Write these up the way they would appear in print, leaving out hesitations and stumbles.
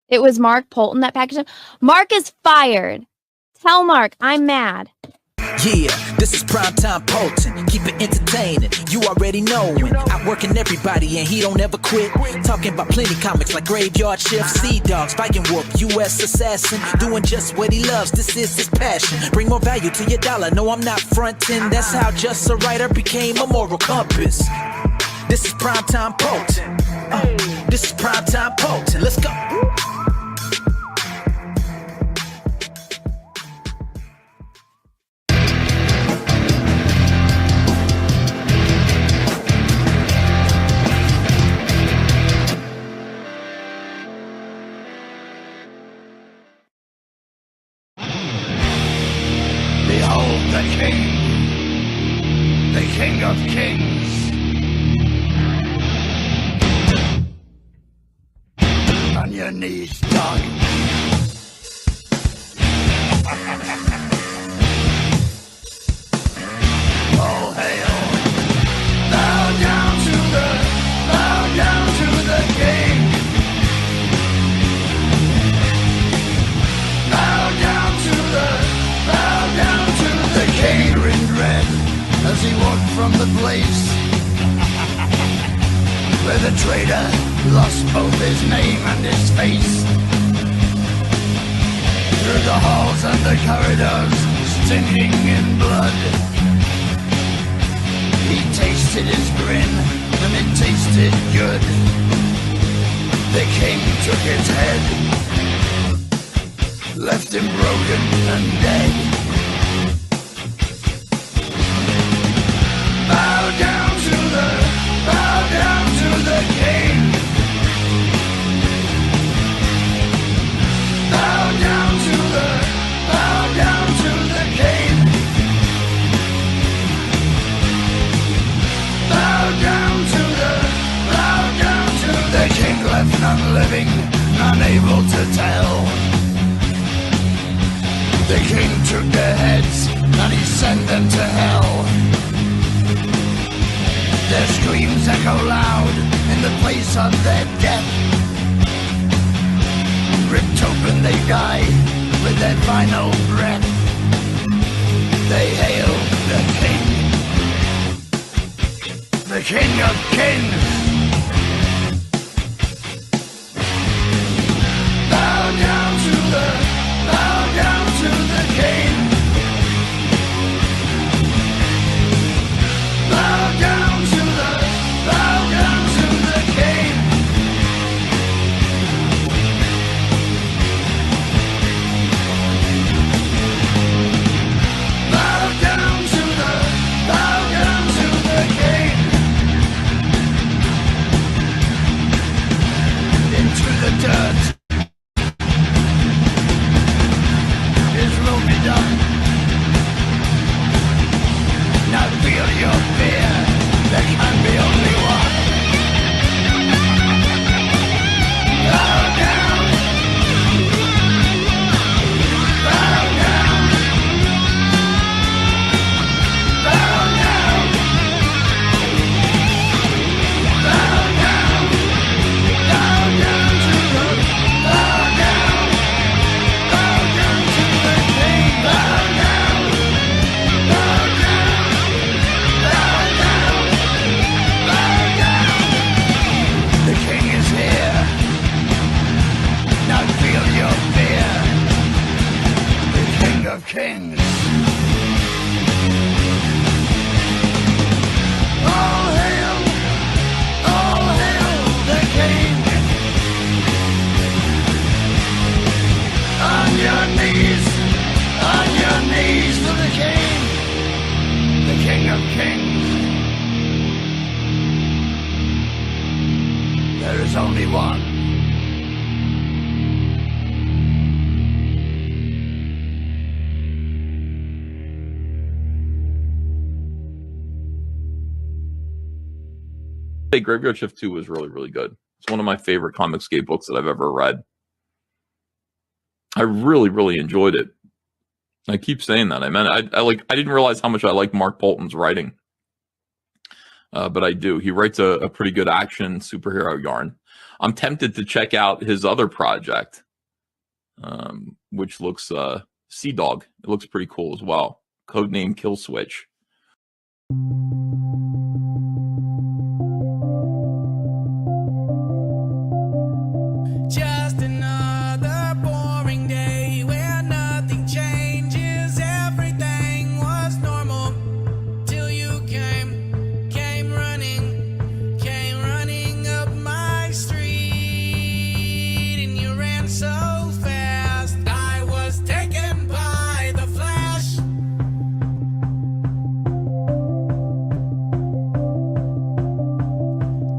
It was Mark Poulton that packaged him. Mark is fired. Tell Mark I'm mad. Yeah, this is primetime Poulton. Keep it entertaining. You already knowin'. Outworking everybody and he don't ever quit. Talking about plenty comics like Graveyard Shift, Sea Dogs, Viking Whoop, U.S. Assassin. Doing just what he loves. This is his passion. Bring more value to your dollar. No, I'm not frontin'. That's how Just a Writer became a moral compass. This is primetime Poulton. This is primetime Poulton. Let's go. Behold the King, the King of Kings. On your knees, dog. All hail. Bow down to the King. Bow down to the King. Grinned red as he walked from the place where the traitor lost both his name and his face. Through the halls and the corridors, stinking in blood, he tasted his grin, and it tasted good. The King took his head, left him broken and dead. Bow down to the King. Bow down to the King. Bow down to the King. Left none living, none able to tell. The King took their heads and he sent them to hell. Their screams echo loud in the place of their death. Ripped open they die with their final breath. They hail the King of Kings. Bow down to the King. Bow down to the King. Bow down to the King. Into the dirt. His will be done. Now feel your fear. There can be only one. Bow down. Bow down. Bow down. Bow down. Bow down to the Bow down. Bow down to the King. Bow down. Bow down. Bow down. Bow down. The King is here. Now feel your fear. The King of Kings. All hail the King. On your knees to the King. The King of Kings. There is only one. Graveyard Shift 2 was really, really good. It's one of my favorite Comicsgate books that I've ever read. I really, really enjoyed it. I keep saying that. I didn't realize how much I like Mark Poulton's writing. But I do. He writes a pretty good action superhero yarn. I'm tempted to check out his other project, which looks Sea Dog. It looks pretty cool as well. Codename Kill Switch. Just another boring day where nothing changes, everything was normal till you came running up my street, and you ran so fast I was taken by the flash.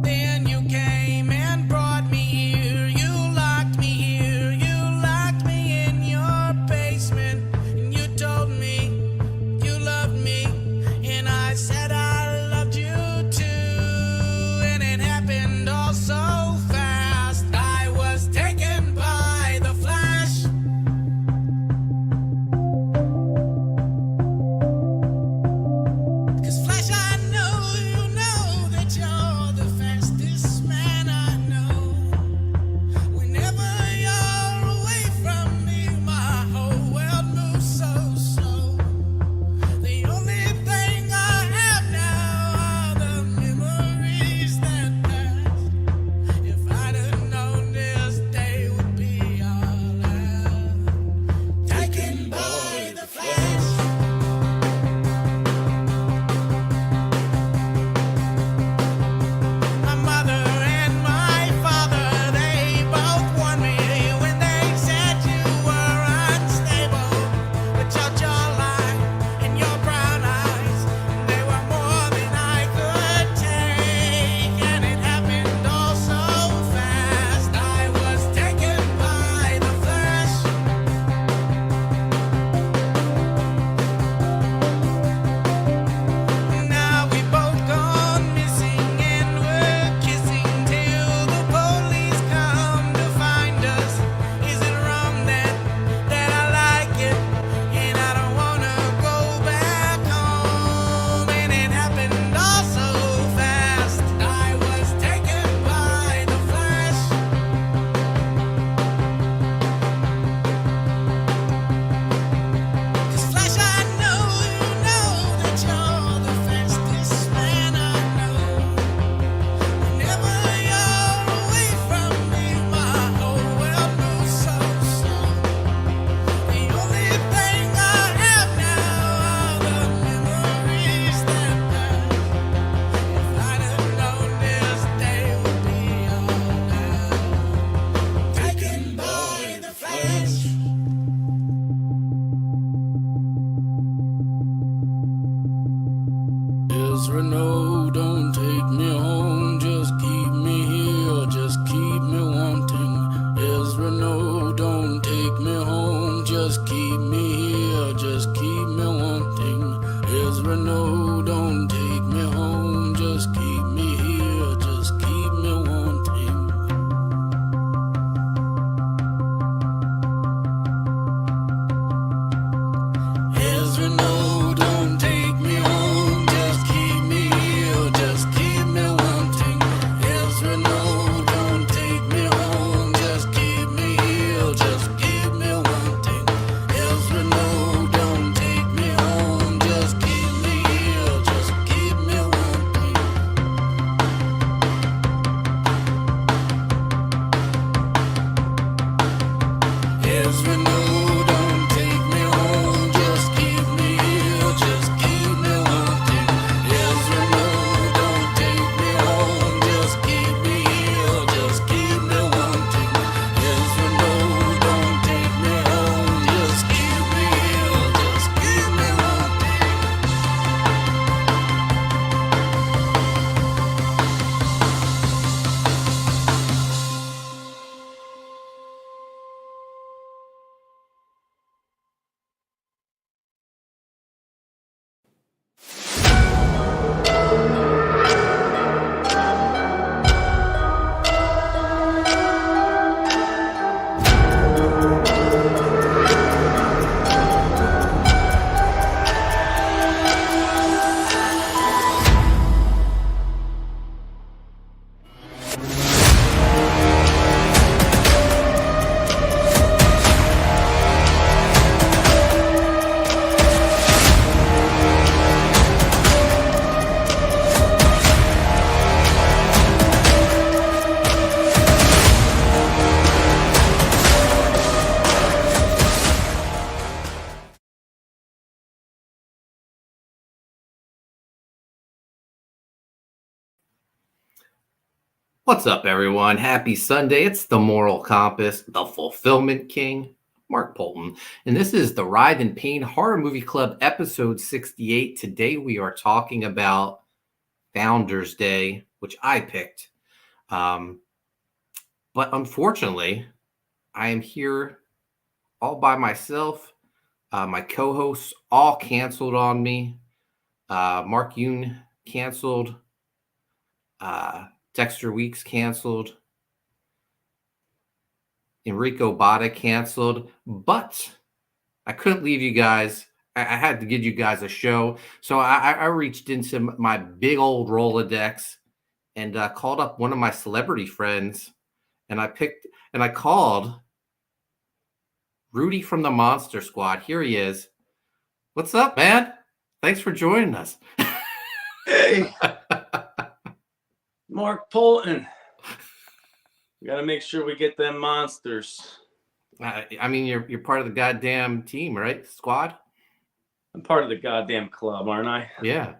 Then you came and brought me here, you locked me here, you locked me in your basement, and you told me you loved me, and I said I loved you too, and it happened all so fast I was taken by the flash. 'Cause Flash, I know you know that you're the fastest man I know. Whenever you're away from me, my whole world moves so slow. The only thing I have now are the memories that passed. If I'd have known this day would be all I taken by the flash. My mother and my father, they both warned me when they said you were unstable. But your jawline and your brown eyes, they were more than I could take, and it happened all so fast I was taken by the flash. 'Now we both gone missing, and we're kissing till the police come to find us. Is it wrong that I like it, and I don't wanna go back home? And it happened all so fast I was taken by the flash. 'Cause Flash, I know you know that you're the fastest man I know. Whenever you're away from me, my whole world moves so slow. The only thing I have now are the memories that pass. If I'd have known this day would be all now taken by the flash. Ezra, no, don't take me home, just keep me here, just keep me wanting. Ezra, no, don't take me home, just keep me here, just keep me wanting. Ezra, no, don't take me home, just keep me here, just keep me wanting. Ezra, no, don't take me home, just keep me here, just keep me wanting. Ezra, no, don't take me home, just keep me here, just keep me wanting. Ezra, no, don't take me home, just keep me here, just keep me wanting. Ezra, no, don't take me home, just keep me here, just keep me wanting. Ezra, no, don't take me home, just keep me here, just keep me wanting. Ezra, no, don't take me home, just keep me here, just keep me wanting. What's up, everyone? Happy Sunday. It's the Moral Compass, the Fulfillment King, Mark Poulton. And this is the Writhe Payne Horror Movie Club, episode 68. Today we are talking about Founders Day, which I picked. But unfortunately, I am here all by myself. My co-hosts all canceled on me. Mark Yoon canceled. Dexter Weeks canceled. Enrico Botta canceled. But I couldn't leave you guys. I had to give you guys a show. So I reached into my big old Rolodex and called up one of my celebrity friends. And I called Rudy from the Monster Squad. Here he is. What's up, man? Thanks for joining us. Hey, Mark Poulton. We gotta make sure we get them monsters. I mean, you're part of the goddamn team, right? Squad? I'm part of the goddamn club, aren't I? Yeah.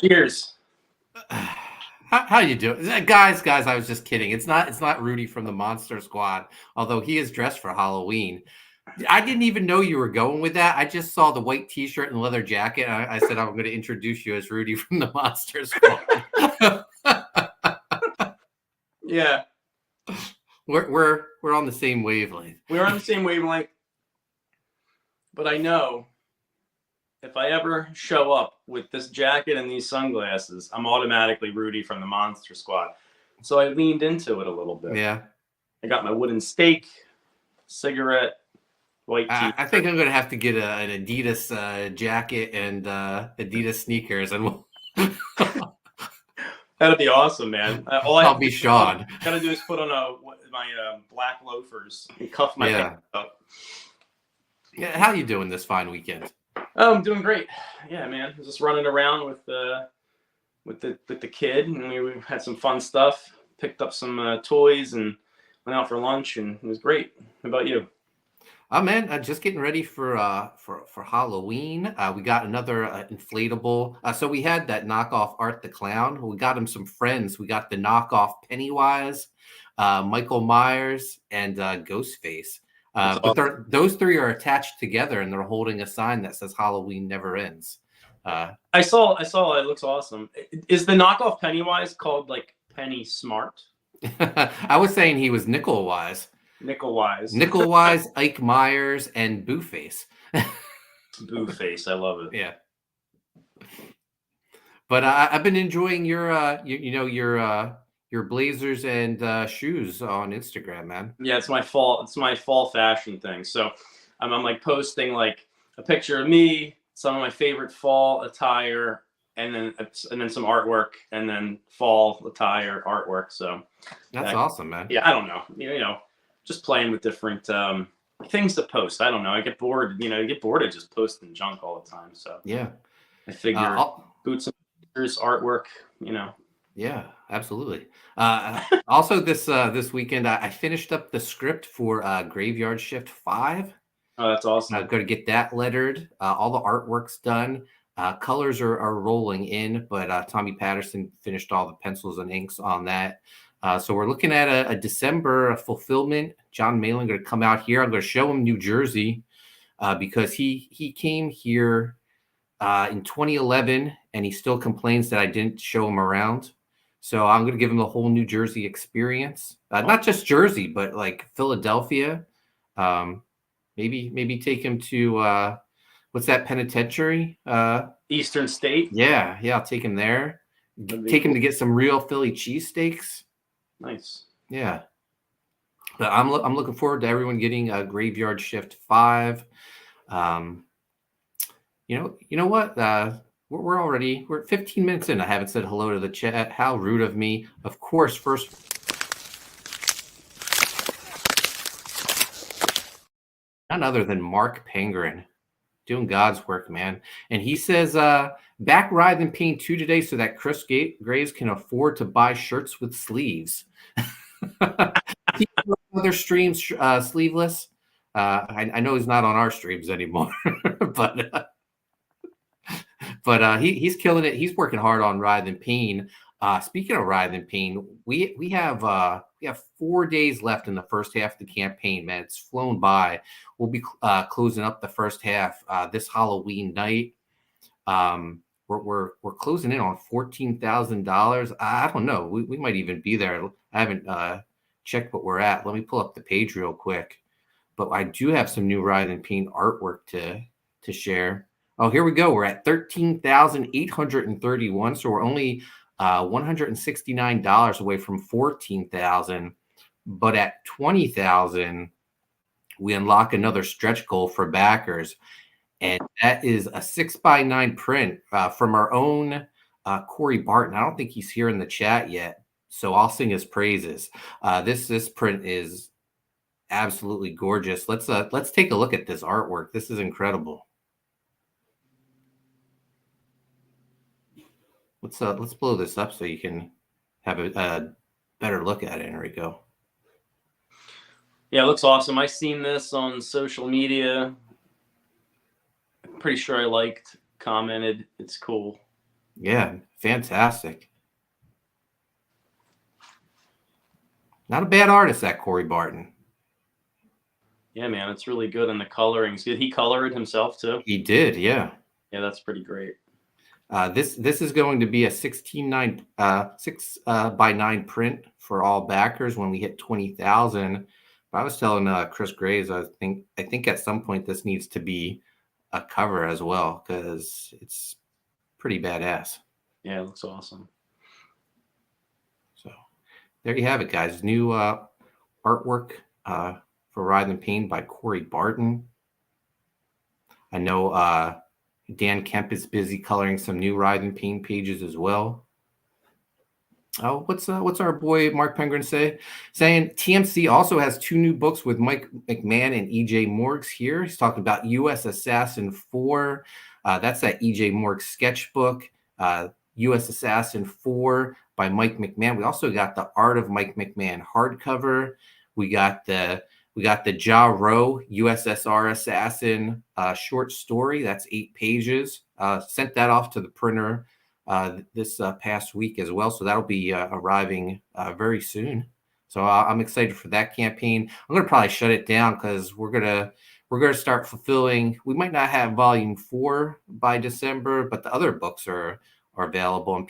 Cheers. How you doing, guys? I was just kidding. It's not Rudy from the Monster Squad, although he is dressed for Halloween. I didn't even know you were going with that. I just saw the white T-shirt and leather jacket. And I said I'm going to introduce you as Rudy from the Monster Squad. Yeah, we're on the same wavelength. we're on the same wavelength. But I know if I ever show up with this jacket and these sunglasses, I'm automatically Rudy from the Monster Squad. So I leaned into it a little bit. Yeah. I got my wooden stake, cigarette, white tee. I think I'm going to have to get an Adidas jacket and Adidas sneakers, and we'll That'd be awesome, man. I'll be Sean. Gotta do is put on my black loafers and cuff my pants up. Yeah, how you doing this fine weekend? Oh, I'm doing great. Yeah, man. I was just running around with the kid, and we had some fun stuff. Picked up some toys and went out for lunch, and it was great. How about you? Oh man, just getting ready for Halloween. We got another inflatable. So we had that knockoff Art the Clown. We got him some friends. We got the knockoff Pennywise, Michael Myers, and Ghostface. But those three are attached together, and they're holding a sign that says "Halloween never ends." I saw. It looks awesome. Is the knockoff Pennywise called like Penny Smart? I was saying he was Nickel Wise. Nickel Wise, Ike Myers, and Booface. Booface, I love it. Yeah. But I've been enjoying your blazers and shoes on Instagram, man. Yeah, it's my fall fashion thing. So I'm like posting like a picture of me, some of my favorite fall attire, and then some artwork, and then fall attire artwork. So that's awesome, man. Yeah, I don't know. You know, just playing with different things to post. I don't know. I get bored. You get bored of just posting junk all the time. So yeah, I figure boots and pictures, artwork. Yeah, absolutely. Also, this weekend, I finished up the script for Graveyard Shift 5. Oh, that's awesome. I've got to get that lettered. All the artwork's done. Colors are rolling in, but Tommy Patterson finished all the pencils and inks on that. So we're looking at a December fulfillment. John Malin going to come out here. I'm going to show him New Jersey because he came here in 2011, and he still complains that I didn't show him around. So I'm going to give him the whole New Jersey experience. Not just Jersey, but like Philadelphia. Maybe take him to what's that penitentiary? Eastern State. Yeah, I'll take him there. Take him to get some real Philly cheesesteaks. Nice. Yeah. But I'm looking forward to everyone getting a Graveyard Shift 5. You know what? We're 15 minutes in. I haven't said hello to the chat. How rude of me. Of course, first. None other than Mark Pangren, doing God's work, man. And he says, back Writhe Payne 2 today so that Chris Graves can afford to buy shirts with sleeves. Other streams sleeveless. I know he's not on our streams anymore, but But he's killing it. He's working hard on Writhe Payne. Speaking of Writhe Payne, we have 4 days left in the first half of the campaign. Man, it's flown by. We'll be closing up the first half this Halloween night. We're closing in on $14,000. I don't know. We might even be there. I haven't checked what we're at. Let me pull up the page real quick. But I do have some new Writhe Payne artwork to share. Oh, here we go. We're at 13,831. So we're only $169 away from 14,000. But at 20,000, we unlock another stretch goal for backers. And that is a 6x9 print from our own Corey Barton. I don't think he's here in the chat yet, so I'll sing his praises. This print is absolutely gorgeous. Let's take a look at this artwork. This is incredible. Let's blow this up so you can have a better look at it, Enrico. Yeah, it looks awesome. I seen this on social media. I'm pretty sure I liked, commented. It's cool. Yeah, fantastic. Not a bad artist, that Corey Barton. Yeah, man, it's really good, and the coloring's good. He colored himself too. He did, yeah. Yeah, that's pretty great. This is going to be a 6x9 print for all backers when we hit 20,000. But I was telling Chris Graves, I think at some point this needs to be a cover as well because it's pretty badass. Yeah, it looks awesome. So there you have it, guys. New artwork for Writhe Payne by Corey Barton. I know Dan Kemp is busy coloring some new Writhe Payne pages as well. Oh, what's our boy Mark Penguin saying? TMC also has 2 new books with Mike McMahon and EJ Morgs here. He's talking about U.S. Assassin 4. That's that EJ Morgs sketchbook. U.S. Assassin 4 by Mike McMahon. We also got the Art of Mike McMahon hardcover. We got the Ja Rowe USSR Assassin short story. That's 8 pages. Sent that off to the printer this past week as well. So that'll be arriving very soon. So I'm excited for that campaign. I'm going to probably shut it down because we're going to start fulfilling. We might not have volume 4 by December, but the other books are available, and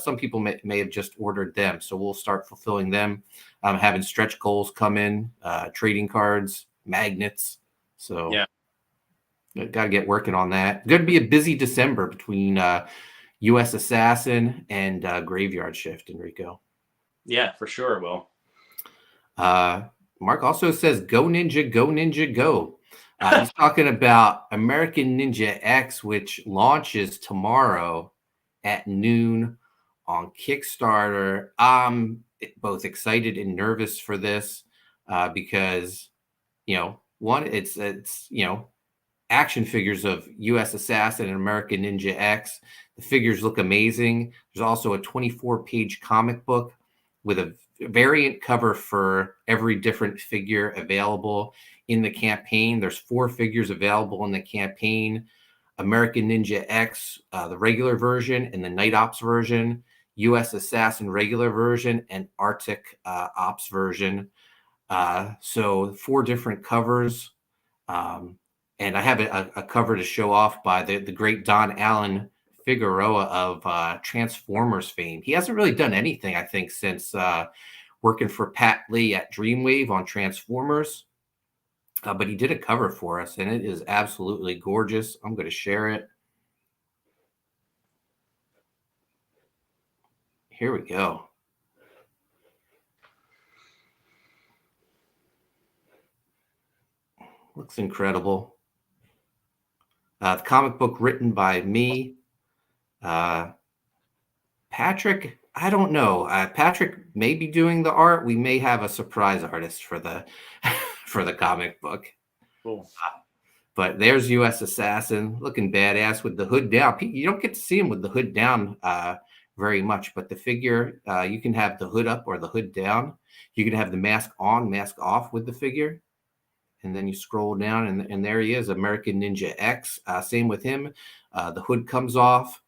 some people may have just ordered them. So we'll start fulfilling them. Having stretch goals come in, trading cards, magnets. So yeah, got to get working on that. Going to be a busy December between U.S. Assassin and Graveyard Shift, Enrico. Yeah, for sure, Will. Mark also says, "Go Ninja, go Ninja, go." He's talking about American Ninja X, which launches tomorrow at noon on Kickstarter. I'm both excited and nervous for this because, one, it's action figures of U.S. Assassin and American Ninja X. The figures look amazing. There's also a 24-page comic book with a variant cover for every different figure available in the campaign. There's 4 figures available in the campaign: American Ninja X, the regular version, and the Night Ops version, U.S. Assassin regular version, and Arctic Ops version. So 4 different covers. And I have a cover to show off by the great Don Allen Figueroa of Transformers fame. He hasn't really done anything, I think, since working for Pat Lee at Dreamwave on Transformers. But he did a cover for us, and it is absolutely gorgeous. I'm going to share it. Here we go. Looks incredible. The comic book written by me. Patrick, I don't know. Patrick may be doing the art. We may have a surprise artist for the for the comic book. Cool. But there's U.S. Assassin looking badass with the hood down. You don't get to see him with the hood down very much, but the figure, you can have the hood up or the hood down. You can have the mask on, mask off with the figure. and then you scroll down, and there he is, American Ninja X. Same with him. The hood comes off,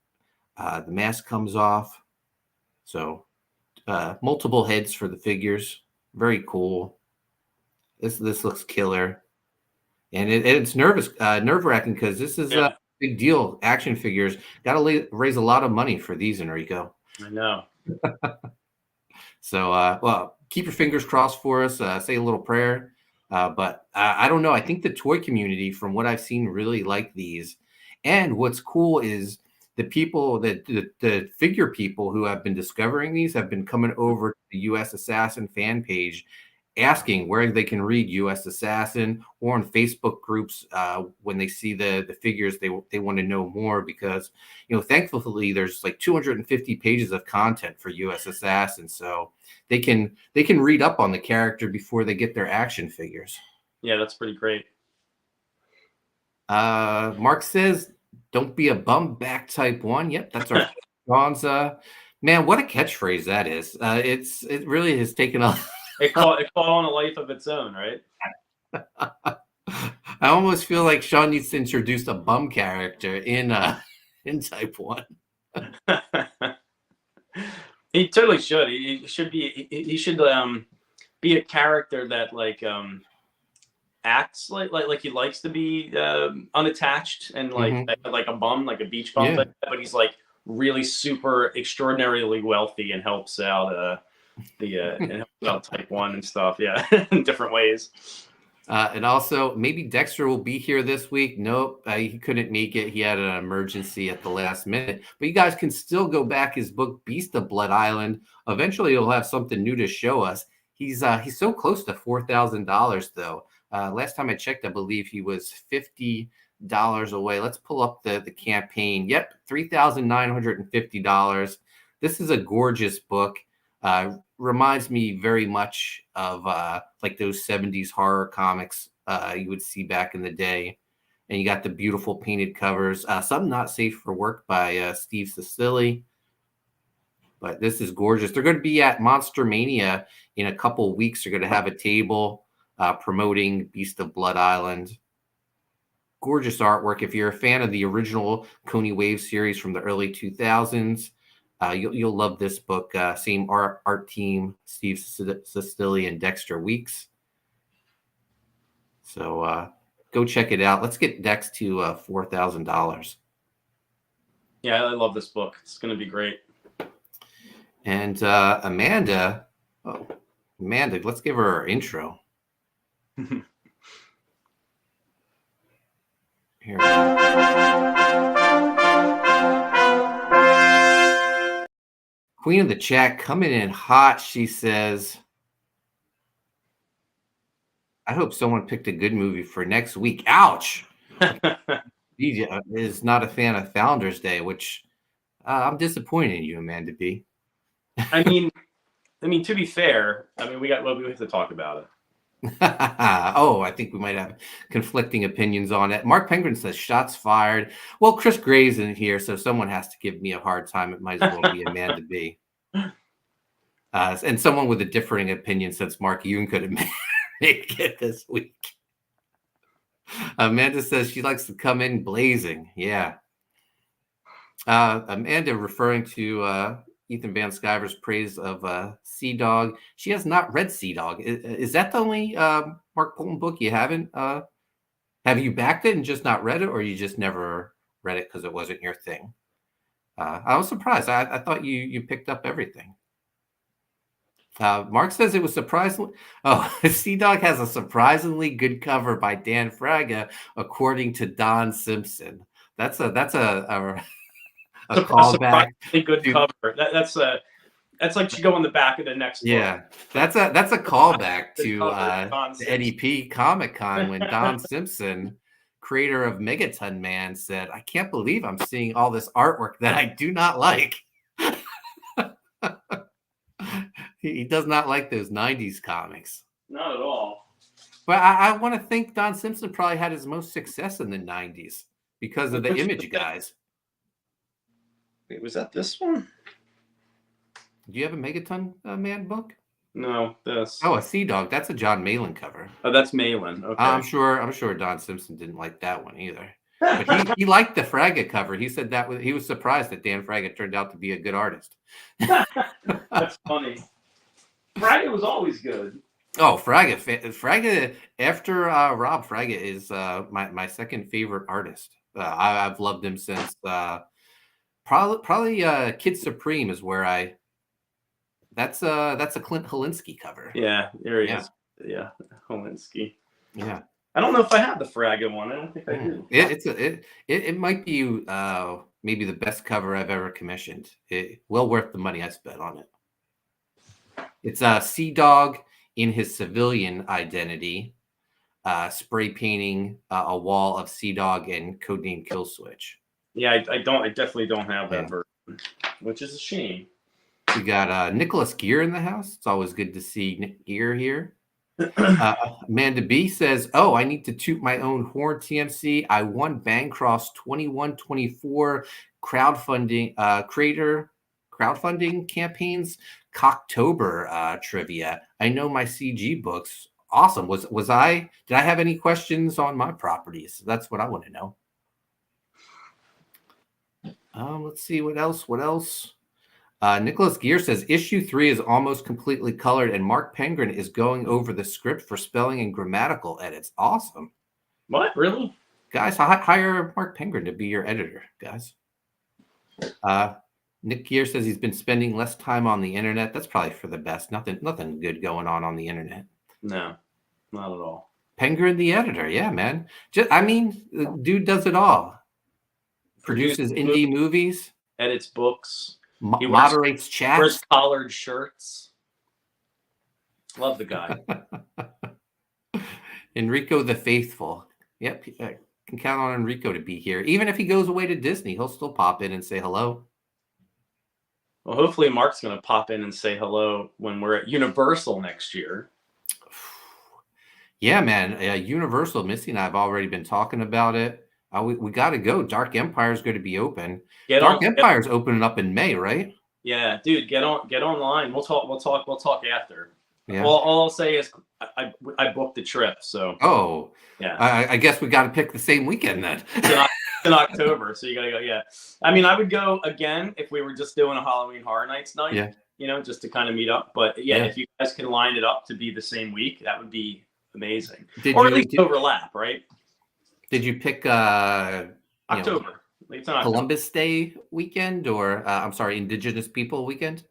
the mask comes off. So multiple heads for the figures. Very cool. This looks killer, and it's nerve wracking because this is Yeah. a big deal. Action figures got to raise a lot of money for these, Enrico. I know. So, well, keep your fingers crossed for us. Say a little prayer. But I don't know. I think the toy community, from what I've seen, really like these. And what's cool is the people that the figure people who have been discovering these have been coming over to the U.S. Assassin fan page, asking where they can read U.S. Assassin, or on Facebook groups when they see the figures, they want to know more, because thankfully there's like 250 pages of content for U.S. Assassin, so they can read up on the character before they get their action figures. Yeah, that's pretty great. Mark says, "Don't be a bum, back type 1." Yep, that's our Sean's. Man, what a catchphrase that is. It really has taken a. It caught on a life of its own, right? I almost feel like Sean needs to introduce a bum character in type 1. He totally should. He should be. He should be a character that acts like he likes to be unattached and like a bum, like a beach bum, Yeah. but he's like really super extraordinarily wealthy and helps out and helps out type 1 and stuff. Yeah, in different ways. And also, maybe Dexter will be here this week. Nope, he couldn't make it. He had an emergency at the last minute. But you guys can still go back his book, Beast of Blood Island. Eventually, he'll have something new to show us. He's so close to $4,000 though. Last time I checked, I believe he was $50 away. Let's pull up the campaign. Yep, $3,950. This is a gorgeous book. Reminds me very much of like those 70s horror comics you would see back in the day. And you got the beautiful painted covers. Some Not Safe for Work by Steve Cicilli. But this is gorgeous. They're going to be at Monster Mania in a couple of weeks. They're going to have a table promoting Beast of Blood Island. Gorgeous artwork. If you're a fan of the original Koni Waves series from the early 2000s, you'll love this book. Same art team, Steve Cicilli and Dexter Weeks. So go check it out. Let's get Dex to $4,000. Yeah, I love this book. It's going to be great. And Amanda, let's give her our intro. Here. Queen of the Chat coming in hot. She says, "I hope someone picked a good movie for next week." Ouch. He is not a fan of Founders Day, which I'm disappointed in you, Amanda B. I mean, to be fair, we have to talk about it. Oh, I think we might have conflicting opinions on it. Mark Penguin says, "Shots fired." Well, Chris Gray's in here, so someone has to give me a hard time. It might as well be Amanda B. And someone with a differing opinion says Mark Yoon could have made it this week. Amanda says she likes to come in blazing. Yeah. Amanda referring to Ethan Van Sciver's praise of Sea Dog. She has not read Sea Dog. Is that the only Mark Poulton book you haven't? Have you backed it and just not read it, or you just never read it because it wasn't your thing? I was surprised. I thought you picked up everything. Mark says it was surprisingly. Oh, Sea Dog has a surprisingly good cover by Dan Fraga, according to Don Simpson. That's a callback. Good cover. That's like should go on the back of the next book. Yeah, that's a callback to the Eddie P Comic Con when Don Simpson, creator of Megaton Man, said, "I can't believe I'm seeing all this artwork that I do not like." He does not like those 90s comics. Not at all. But I want to think Don Simpson probably had his most success in the 90s because of the Image guys. Wait, was that this one? Do you have a Megaton Man book? No, this. Oh, a Sea Dog. That's a John Malin cover. Oh, that's Malin. Okay. I'm sure Don Simpson didn't like that one either. But he liked the Fraga cover. He said he was surprised that Dan Fraga turned out to be a good artist. That's funny. Friday was always good. Oh, Fraga after Rob Fraga is my second favorite artist. I've loved him since probably Kid Supreme is where that's a Clint Holinsky cover. Yeah, there he is. Yeah, Holinsky. Yeah. I don't know if I have the Fraga one. I don't think I do. It might be maybe the best cover I've ever commissioned. Well worth the money I spent on it. It's a Sea Dog in his civilian identity, spray painting a wall of Sea Dog and codename Kill Switch. Yeah, I definitely don't have that version, which is a shame. We got Nicholas Gear in the house. It's always good to see Nick Gear here. Amanda B says, "Oh, I need to toot my own horn, TMC. I won Bancroft's 21-24 crowdfunding campaigns Cocktober trivia. I know my CG books. Awesome. Did I have any questions on my properties? That's what I want to know. Let's see what else. Nicholas Gear says issue 3 is almost completely colored, and Mark Pengren is going over the script for spelling and grammatical edits. Awesome. What? Really? Guys, hire Mark Pengren to be your editor, guys. Nick Gear says he's been spending less time on the internet. That's probably for the best. Nothing good going on the internet. No, not at all. Pengren, the editor. Yeah, man. The dude does it all. Produces indie movies. Edits books. He moderates chats. Wears collared shirts. Love the guy. Enrico the Faithful. Yep. Can count on Enrico to be here. Even if he goes away to Disney, he'll still pop in and say hello. Well, hopefully Mark's going to pop in and say hello when we're at Universal next year. Yeah, man. Universal, Missy and I have already been talking about it. We got to go. Dark Empire is going to be open. Dark Empire is opening up in May, right? Yeah, dude, get online. We'll talk after. Yeah. Well, all I'll say is I booked the trip, so. Oh. Yeah. I guess we got to pick the same weekend then. It's in October, so you got to go. Yeah. I mean, I would go again if we were just doing a Halloween Horror Nights night. Yeah. Just to kind of meet up. But yeah, if you guys can line it up to be the same week, that would be amazing. Or at least overlap, right? Did you pick October? It's on Columbus Day weekend, or Indigenous People weekend?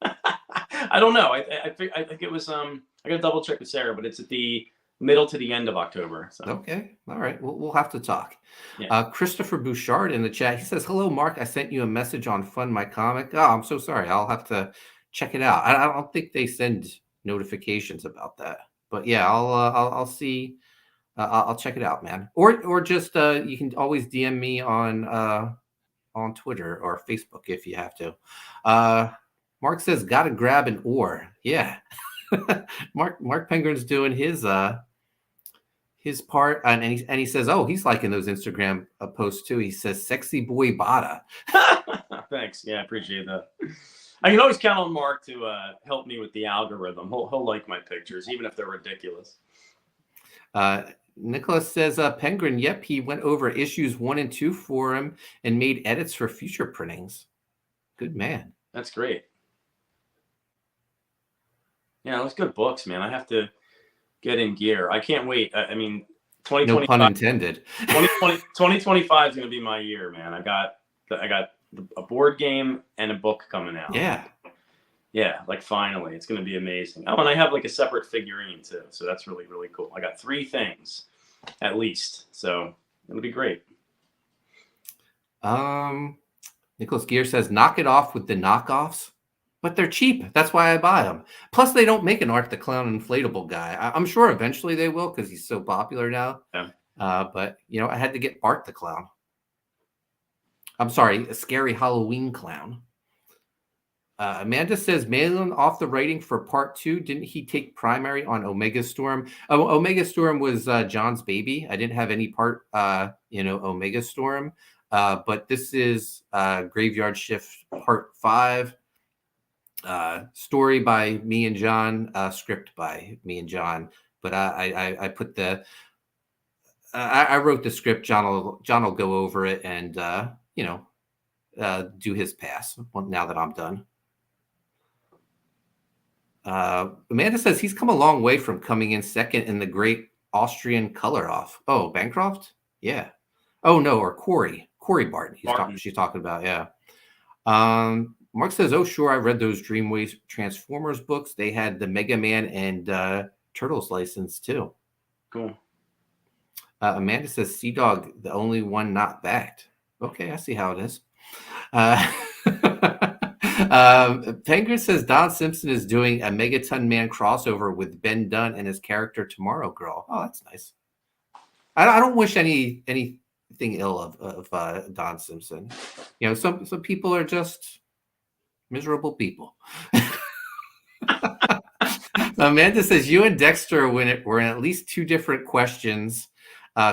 I don't know. I think it was. I got to double check with Sarah, but it's at the middle to the end of October. So. Okay, all right. We'll have to talk. Yeah. Christopher Bouchard in the chat. He says, "Hello, Mark. I sent you a message on Fund My Comic. Oh, I'm so sorry. I'll have to check it out. I don't think they send notifications about that, but yeah, I'll see." I'll check it out, man. Or just you can always DM me on Twitter or Facebook if you have to. Mark says, "Gotta grab an oar." Yeah, Mark Pengren's doing his part, and he says, "Oh, he's liking those Instagram posts too." He says, "Sexy boy Botta." Thanks. Yeah, I appreciate that. I can always count on Mark to help me with the algorithm. He'll like my pictures, even if they're ridiculous. Nicholas says, Pengren, yep, he went over issues 1 and 2 for him and made edits for future printings. Good man. That's great. Yeah, those good books, man. I have to get in gear. I can't wait. I mean, 2025. No pun intended. 2025 is going to be my year, man. I got a board game and a book coming out. Yeah. Yeah, like finally, it's going to be amazing. Oh, and I have like a separate figurine too, so that's really, really cool. I got 3 things, at least, so it'll be great. Nicholas Gear says, "Knock it off with the knockoffs," but they're cheap. That's why I buy them. Plus, they don't make an Art the Clown inflatable guy. I'm sure eventually they will because he's so popular now. Yeah. But I had to get Art the Clown. I'm sorry, a scary Halloween clown. Amanda says, Malin off the writing for part 2. Didn't he take primary on Omega Storm? Omega Storm was John's baby. I didn't have any part, Omega Storm. But this is Graveyard Shift part 5. Story by me and John, script by me and John. But I put the I wrote the script. John will go over it and do his pass now that I'm done. Amanda says he's come a long way from coming in second in the Great Austrian Color Off. Oh, Bancroft? Yeah. Oh no, or Corey Barton. She's talking about, yeah. Mark says, oh sure, I read those Dreamwave Transformers books. They had the Mega Man and Turtles license too. Cool. Amanda says Sea Dog, the only one not backed. Okay, I see how it is. Penguin says Don Simpson is doing a Megaton Man crossover with Ben Dunn and his character Tomorrow Girl. Oh, that's nice. I don't wish anything ill of Don Simpson. You know, some people are just miserable people. Amanda says you and Dexter were in at least 2 different questions.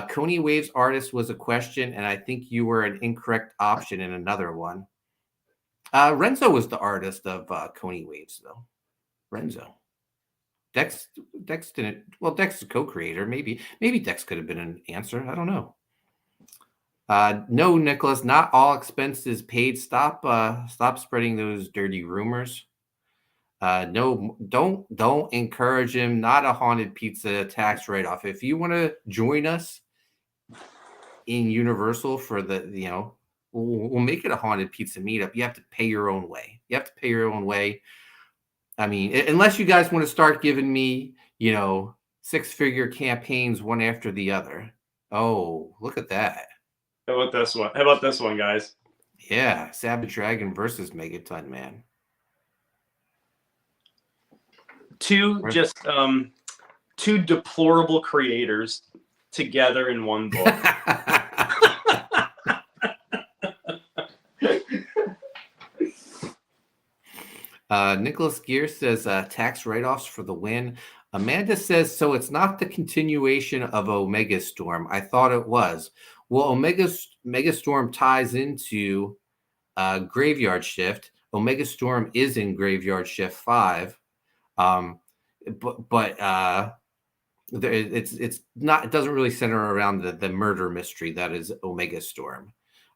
Koni Waves artist was a question, and I think you were an incorrect option in another one. Renzo was the artist of Koni Waves, though. Renzo. Dex didn't. Well, Dex is a co-creator. Maybe Dex could have been an answer. I don't know. No, Nicholas, not all expenses paid. Stop spreading those dirty rumors. No, don't encourage him. Not a haunted pizza tax write-off. If you want to join us in Universal for the, we'll make it a haunted pizza meetup. You have to pay your own way. I mean, unless you guys want to start giving me, 6-figure campaigns one after the other. Oh, look at that. How about this one, guys? Yeah, Savage Dragon versus Megaton Man. Two deplorable creators together in one book. Nicholas Gear says tax write-offs for the win. Amanda says, so it's not the continuation of Omega Storm. I thought it was. Well, Omega Storm ties into Graveyard Shift. Omega Storm is in Graveyard Shift 5. But it's not. It doesn't really center around the murder mystery that is Omega Storm.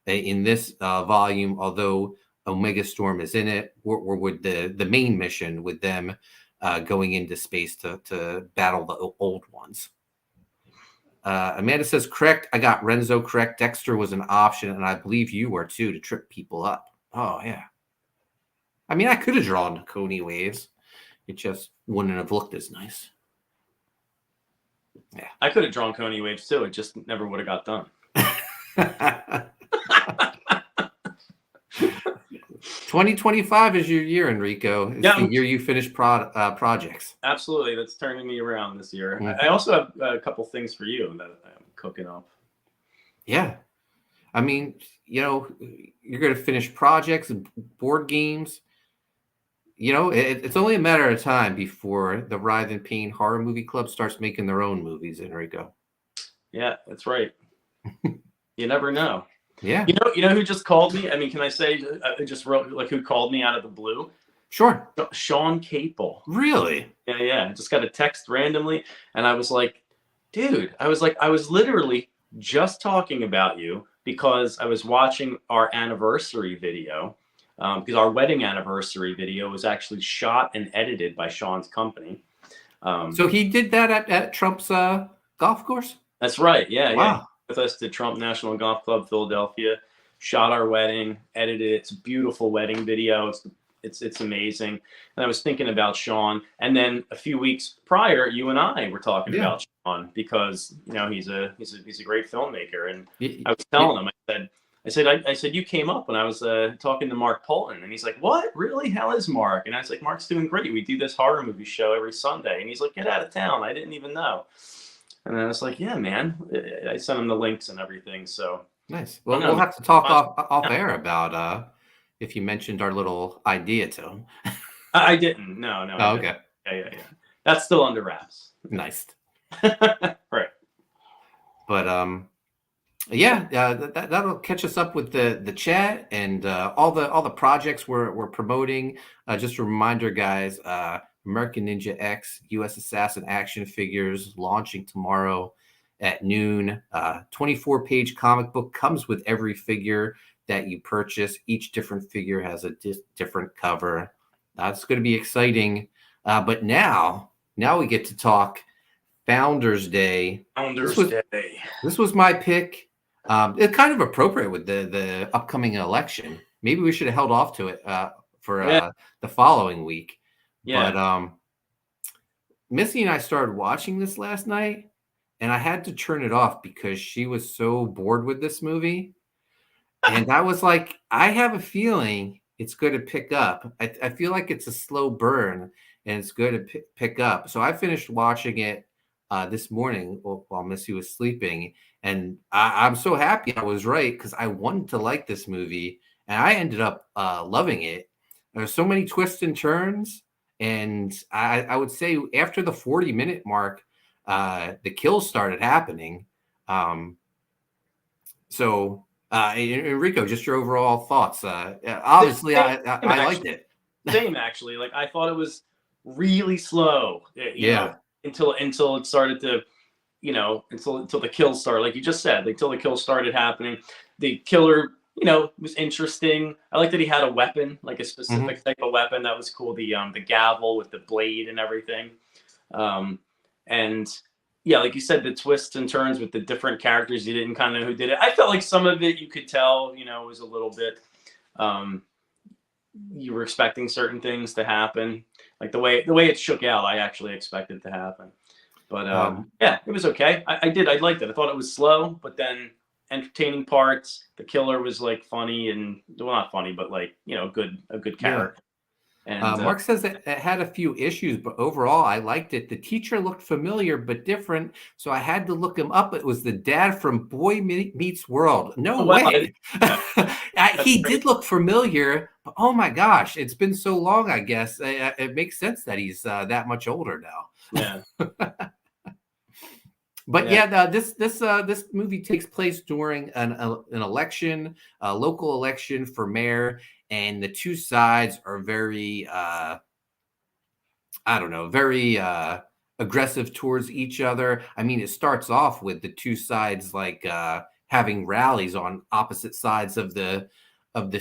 In this volume, although Omega Storm is in it, we're with the main mission with them going into space to battle the old ones. Amanda says, correct. I got Renzo correct. Dexter was an option, and I believe you were too, to trip people up. Oh, yeah. I mean, I could have drawn Koni Waves. It just wouldn't have looked as nice. Yeah. I could have drawn Koni Waves too. It just never would have got done. 2025 is your year, Enrico. It's the year you finish projects. Absolutely. That's turning me around this year. Mm-hmm. I also have a couple things for you that I'm cooking up. Yeah. I mean, you're going to finish projects and board games. It's only a matter of time before the Writhe Payne Horror Movie Club starts making their own movies, Enrico. Yeah, that's right. You never know. Yeah. You know who just called me? I mean, can I say just wrote like who called me out of the blue? Sure. Sean Capel. Really? Yeah. Just got a text randomly, and I was like, dude, I was literally just talking about you because I was watching our anniversary video. Because our wedding anniversary video was actually shot and edited by Sean's company. So he did that at Trump's golf course? That's right. Yeah. Wow. Yeah. With us to Trump National Golf Club, Philadelphia, shot our wedding, edited it. It's a beautiful wedding video. It's amazing. And I was thinking about Sean. And then a few weeks prior, you and I were talking about Sean because, he's a great filmmaker. And I was telling him, I said, you came up when I was talking to Mark Poulton. And he's like, what? Really? How is Mark? And I was like, Mark's doing great. We do this horror movie show every Sunday. And he's like, get out of town. I didn't even know. And I was like, yeah, man. I sent him the links and everything. So nice. Well, we'll have to talk off air about if you mentioned our little idea to him. I didn't. No. Oh, okay. Yeah. That's still under wraps. Nice. Right. But Yeah, that'll catch us up with the chat and all the projects we're promoting. Just a reminder, guys, American Ninja X U.S. Assassin action figures launching tomorrow at noon. 24-page comic book comes with every figure that you purchase. Each different figure has a different cover. It's going to be exciting. But now we get to talk Founders Day. Day. This was my pick. It's kind of appropriate with the upcoming election. Maybe we should have held off to it for the following week. Yeah. But Missy and I started watching this last night, and I had to turn it off because she was so bored with this movie. And I was like, I have a feeling it's going to pick up. I feel like it's a slow burn, and it's going to pick up. So I finished watching it this morning while Missy was sleeping. And I'm so happy I was right, because I wanted to like this movie, and I ended up loving it. There's so many twists and turns. And I would say after the 40-minute mark, the kills started happening. So Enrico, just your overall thoughts. Obviously, I liked it. Same, actually. Like, I thought it was really slow. You know, until it started to, you know, until the kills started. Like you just said, like, until the kills started happening. The killer, you know, was interesting. I like that he had a weapon, like a specific type of weapon. That was cool. The gavel with the blade and everything. And yeah, like you said, the twists and turns with the different characters, you didn't kind of know who did it. I felt like some of it you could tell, you know, was a little bit, you were expecting certain things to happen. Like the way it shook out, I actually expected to happen. But yeah, it was okay. I liked it. I thought it was slow, but then entertaining parts. The killer was like funny, and well, not funny, but like, you know, a good character. Yeah. And Mark says it had a few issues, but overall I liked it. The teacher looked familiar but different, so I had to look him up. It was the dad from Boy Meets World. No way. He did look familiar, but oh my gosh, it's been so long. I guess it makes sense that he's that much older now. Yeah. But this movie takes place during an election, a local election for mayor, and the two sides are very, very aggressive towards each other. I mean, it starts off with the two sides like having rallies on opposite sides of the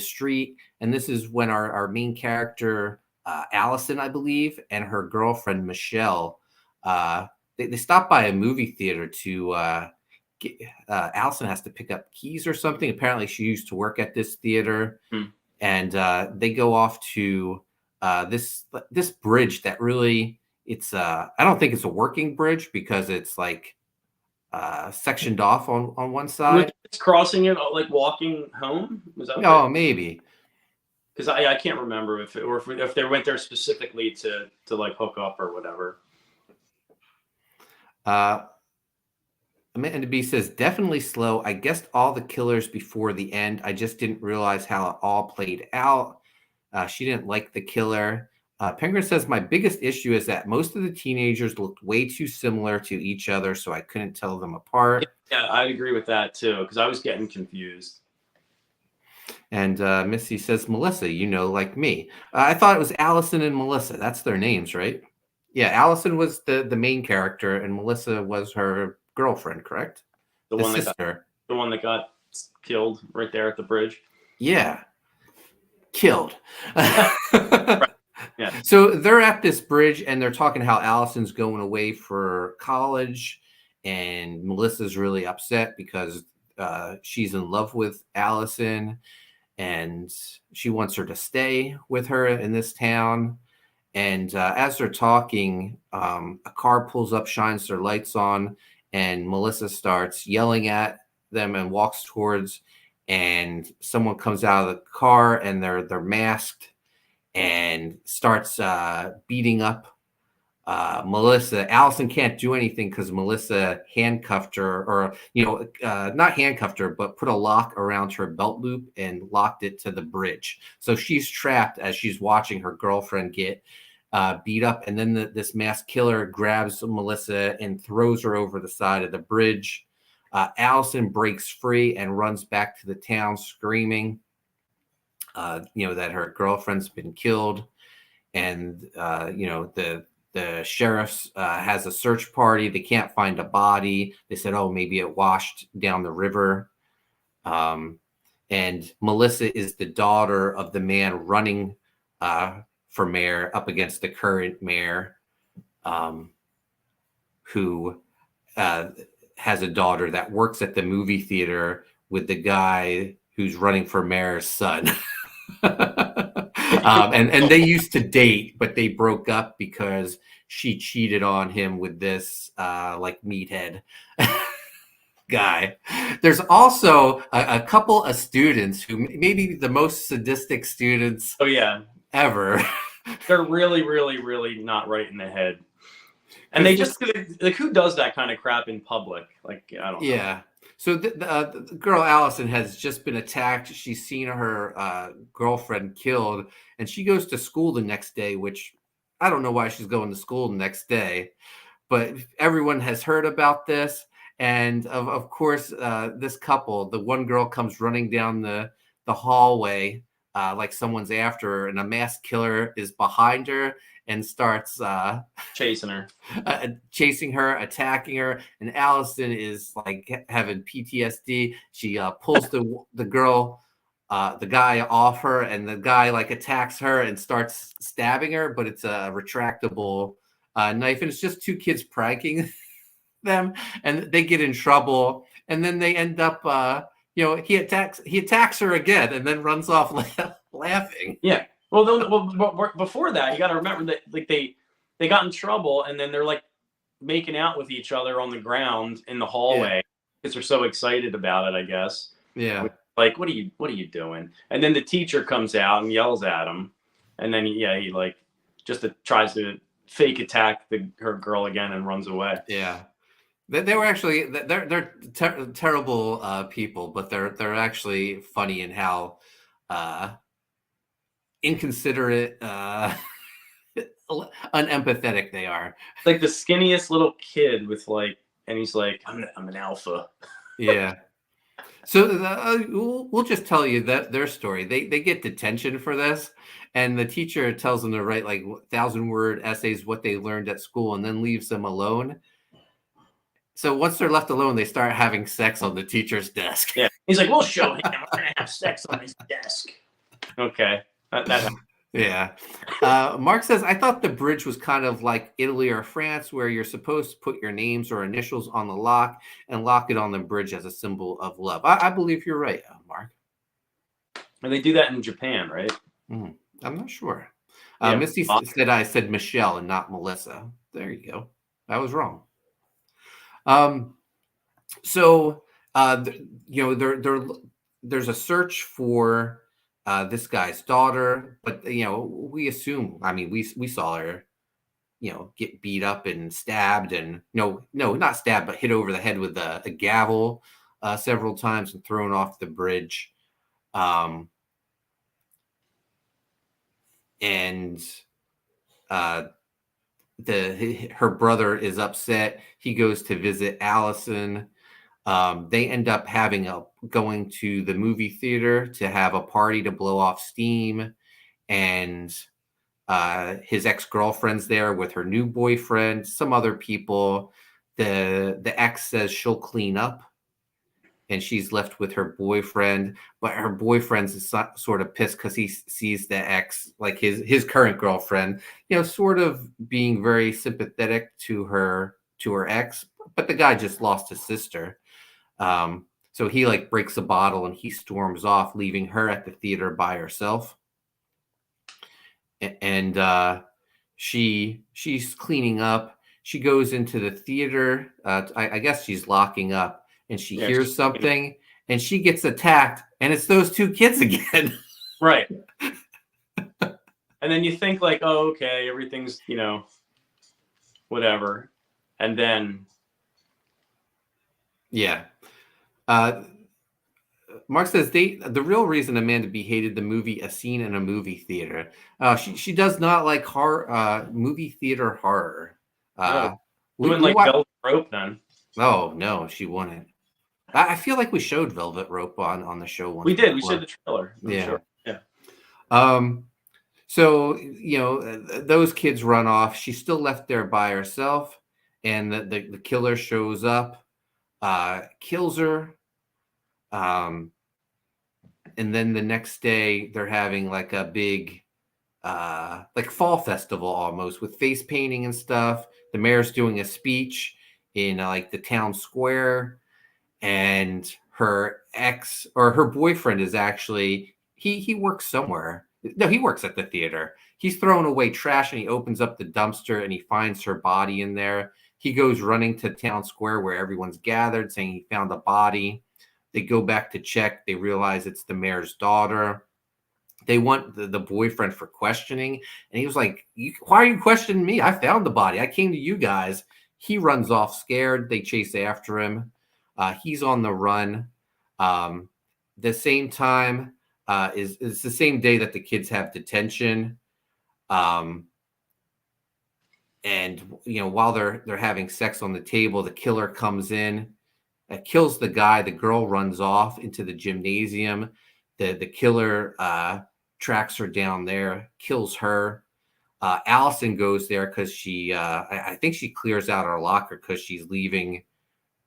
street, and this is when our main character, Allison, I believe, and her girlfriend Michelle. They stopped by a movie theater to Allison has to pick up keys or something. Apparently she used to work at this theater. And they go off to this bridge that really, it's I don't think it's a working bridge because it's like sectioned off on one side. It's crossing it like walking home. Was that? Oh, maybe. Because I can't remember if they went there specifically to like hook up or whatever. Amanda B says, definitely slow. I guessed all the killers before the end. I just didn't realize how it all played out. She didn't like the killer. Penguin says, my biggest issue is that most of the teenagers looked way too similar to each other, so I couldn't tell them apart. Yeah, I'd agree with that too, because I was getting confused. And Missy says, Melissa, you know, like me. I thought it was Allison and Melissa. That's their names, right? Yeah, Allison was the main character, and Melissa was her girlfriend, correct? The one that got killed right there at the bridge. Yeah, killed. Right. Yeah. So they're at this bridge, and they're talking how Allison's going away for college, and Melissa's really upset because she's in love with Allison, and she wants her to stay with her in this town. And as they're talking, a car pulls up, shines their lights on, and Melissa starts yelling at them and walks towards, and someone comes out of the car, and they're masked and starts beating up Melissa. Allison can't do anything because Melissa handcuffed her, or, not handcuffed her, but put a lock around her belt loop and locked it to the bridge. So she's trapped as she's watching her girlfriend get beat up. And then this masked killer grabs Melissa and throws her over the side of the bridge. Allison breaks free and runs back to the town screaming, that her girlfriend's been killed. And, the sheriff's has a search party. They can't find a body. They said, oh, maybe it washed down the river. And Melissa is the daughter of the man running for mayor up against the current mayor, who has a daughter that works at the movie theater with the guy who's running for mayor's son. And they used to date, but they broke up because she cheated on him with this meathead guy. There's also a couple of students who maybe the most sadistic students ever. They're really, really, really not right in the head. And they just like, who does that kind of crap in public? Like, I don't know. Yeah. So the girl Allison has just been attacked. She's seen her girlfriend killed, and she goes to school the next day, which I don't know why she's going to school the next day, but everyone has heard about this. And of course, this couple, the one girl comes running down the hallway like someone's after her, and a mass killer is behind her and starts chasing her, attacking her. And Allison is like having PTSD. She pulls the girl, the guy off her, and the guy like attacks her and starts stabbing her, but it's a retractable knife. And it's just two kids pranking them, and they get in trouble. And then they end up, he attacks her again and then runs off laughing. Yeah. Well, before that, you got to remember that like they got in trouble, and then they're like making out with each other on the ground in the hallway because they're so excited about it, I guess. Yeah. Like, what are you doing? And then the teacher comes out and yells at him, and then he like just tries to fake attack her girl again and runs away. Yeah. They were actually they're terrible people, but they're actually funny in how inconsiderate, unempathetic they are. Like the skinniest little kid with and he's like, I'm an alpha. Yeah. So we'll just tell you that their story. They get detention for this, and the teacher tells them to write like 1,000-word essays what they learned at school, and then leaves them alone. So once they're left alone, they start having sex on the teacher's desk. Yeah, he's like, we'll show him. We're gonna have sex on his desk. Okay. Yeah. Mark says, I thought the bridge was kind of like Italy or France, where you're supposed to put your names or initials on the lock and lock it on the bridge as a symbol of love. I believe you're right, Mark. And they do that in Japan, right? I'm not sure. Yeah. Misty said I said Michelle and not Melissa. There you go. I was wrong. There's a search for this guy's daughter, but we assume, we saw her get beat up and stabbed, and no not stabbed, but hit over the head with a gavel several times and thrown off the bridge. Her brother is upset. He goes to visit Allison. They end up going to the movie theater to have a party to blow off steam, and his ex-girlfriend's there with her new boyfriend, some other people. The ex says she'll clean up, and she's left with her boyfriend, but her boyfriend's sort of pissed because he sees the ex, like his current girlfriend, sort of being very sympathetic to her ex, but the guy just lost his sister. So he breaks a bottle and he storms off, leaving her at the theater by herself. And she's cleaning up. She goes into the theater. I guess she's locking up, and she hears something, and she gets attacked, and it's those two kids again. Right. And then you think oh, okay, everything's, whatever. And then. Yeah. Mark says the real reason Amanda B hated the movie A Scene in a Movie Theater. She does not like horror, movie theater horror. Women like Velvet Rope then. Oh no, she wouldn't. I feel like we showed Velvet Rope on the show once. We did. We before. showed the trailer. I'm Yeah. sure. Yeah. So those kids run off. She's still left there by herself, and the killer shows up, kills her. And then the next day they're having like a big like fall festival almost with face painting and stuff. The mayor's doing a speech in like the town square, and her ex or her boyfriend is actually he works somewhere. No, he works at the theater. He's throwing away trash, and he opens up the dumpster and he finds her body in there. He goes running to town square where everyone's gathered, saying he found a body. They go back to check. They realize it's the mayor's daughter. They want the boyfriend for questioning. And he was like, why are you questioning me? I found the body. I came to you guys. He runs off scared. They chase after him. He's on the run. The same time is the same day that the kids have detention. And while they're having sex on the table, the killer comes in, kills the guy. The girl runs off into the gymnasium. The killer tracks her down there, kills her. Allison goes there because I think she clears out her locker because she's leaving